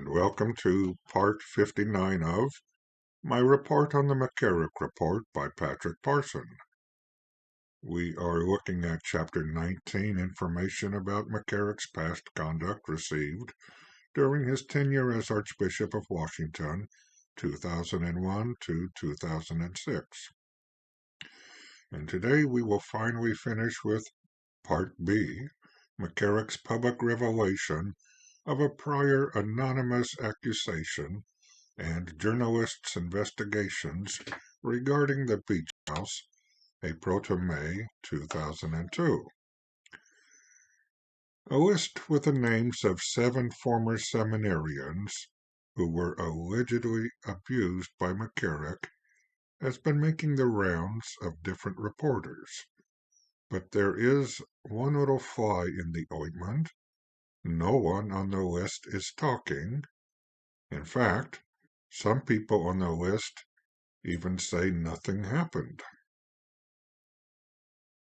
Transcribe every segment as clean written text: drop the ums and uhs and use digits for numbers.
and welcome to part 59 of my report on the McCarrick Report by Patrick Parson. We are looking at Chapter 19, information about McCarrick's past conduct received during his tenure as Archbishop of Washington, 2001 to 2006. And today we will finally finish with Part B, McCarrick's public revelation of a prior anonymous accusation and journalists' investigations regarding the beach house, April to May 2002. A list with the names of 7 former seminarians who were allegedly abused by McCarrick has been making the rounds of different reporters. But there is one little fly in the ointment. No one on the list is talking. In fact, some people on the list even say nothing happened.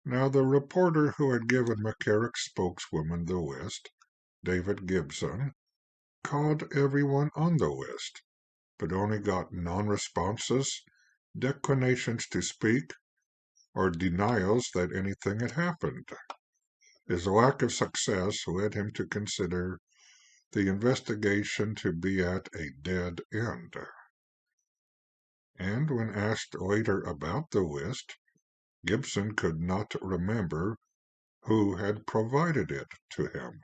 Now, the reporter who had given McCarrick's spokeswoman the list, David Gibson, called everyone on the list, but only got non-responses, declinations to speak, or denials that anything had happened. His lack of success led him to consider the investigation to be at a dead end. And when asked later about the list, Gibson could not remember who had provided it to him.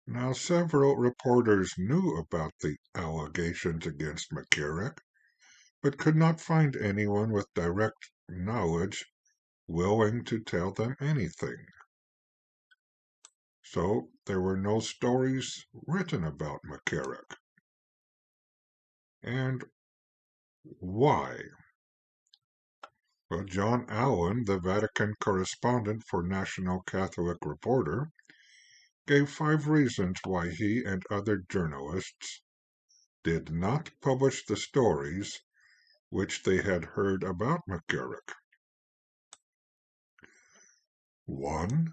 Now, several reporters knew about the allegations against McCarrick, but could not find anyone with direct knowledge willing to tell them anything. So there were no stories written about McCarrick. And why? Well, John Allen, the Vatican correspondent for National Catholic Reporter, gave 5 reasons why he and other journalists did not publish the stories which they had heard about McCarrick. 1.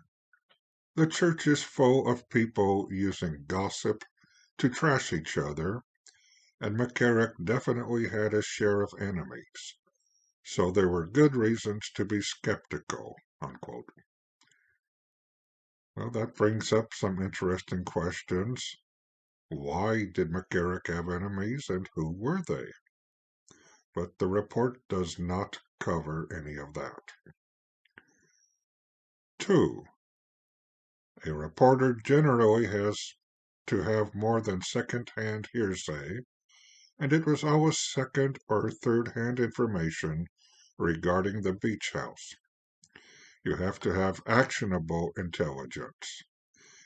The church is full of people using gossip to trash each other, and McCarrick definitely had a share of enemies, so there were good reasons to be skeptical, unquote. Well, that brings up some interesting questions. Why did McCarrick have enemies, and who were they? But the report does not cover any of that. 2. A reporter generally has to have more than second-hand hearsay, and it was always second or third-hand information regarding the beach house. You have to have actionable intelligence.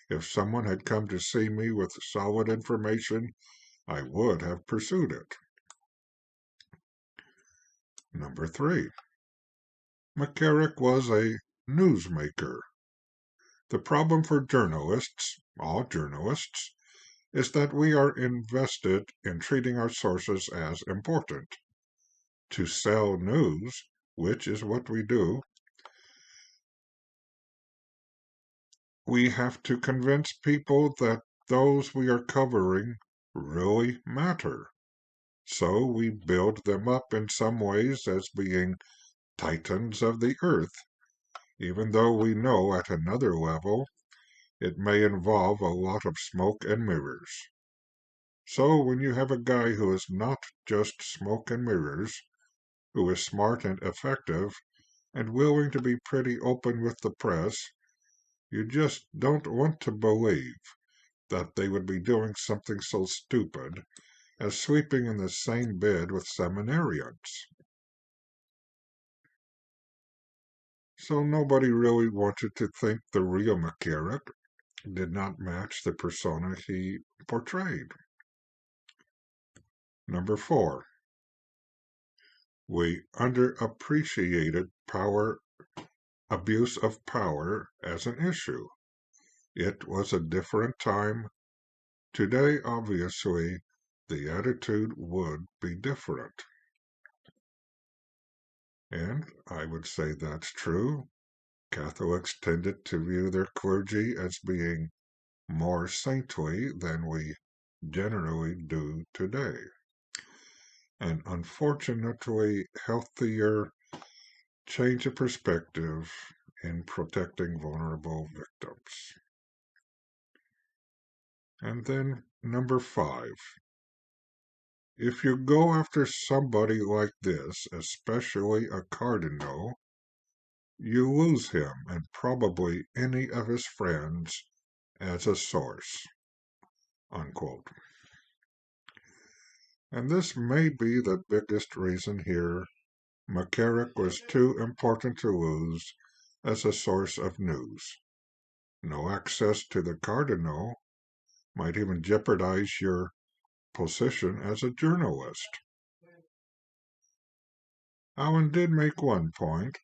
If someone had come to see me with solid information, I would have pursued it. Number 3. McCarrick was a newsmaker. The problem for journalists, all journalists, is that we are invested in treating our sources as important. To sell news, which is what we do, we have to convince people that those we are covering really matter. So we build them up in some ways as being titans of the earth, even though we know at another level it may involve a lot of smoke and mirrors. So when you have a guy who is not just smoke and mirrors, who is smart and effective, and willing to be pretty open with the press, you just don't want to believe that they would be doing something so stupid as sleeping in the same bed with seminarians. So nobody really wanted to think the real McCarrick did not match the persona he portrayed. Number 4. We underappreciated abuse of power as an issue. It was a different time. Today, obviously, the attitude would be different. And I would say that's true. Catholics tended to view their clergy as being more saintly than we generally do today, and unfortunately healthier change of perspective in protecting vulnerable victims. And then number 5. If you go after somebody like this, especially a cardinal, you lose him and probably any of his friends as a source. Unquote. And this may be the biggest reason here. McCarrick was too important to lose as a source of news. No access to the cardinal might even jeopardize your position as a journalist. Allen did make one point.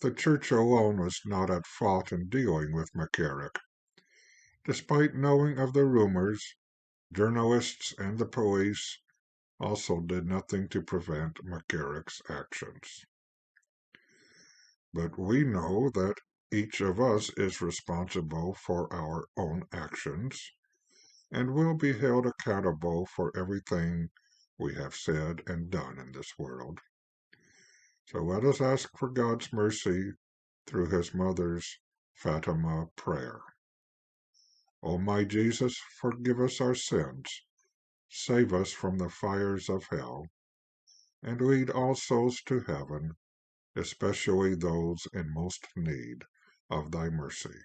The church alone was not at fault in dealing with McCarrick. Despite knowing of the rumors, journalists and the police also did nothing to prevent McCarrick's actions. But we know that each of us is responsible for our own actions and will be held accountable for everything we have said and done in this world. So let us ask for God's mercy through his mother's Fatima prayer. O my Jesus, forgive us our sins, save us from the fires of hell, and lead all souls to heaven, especially those in most need of thy mercy.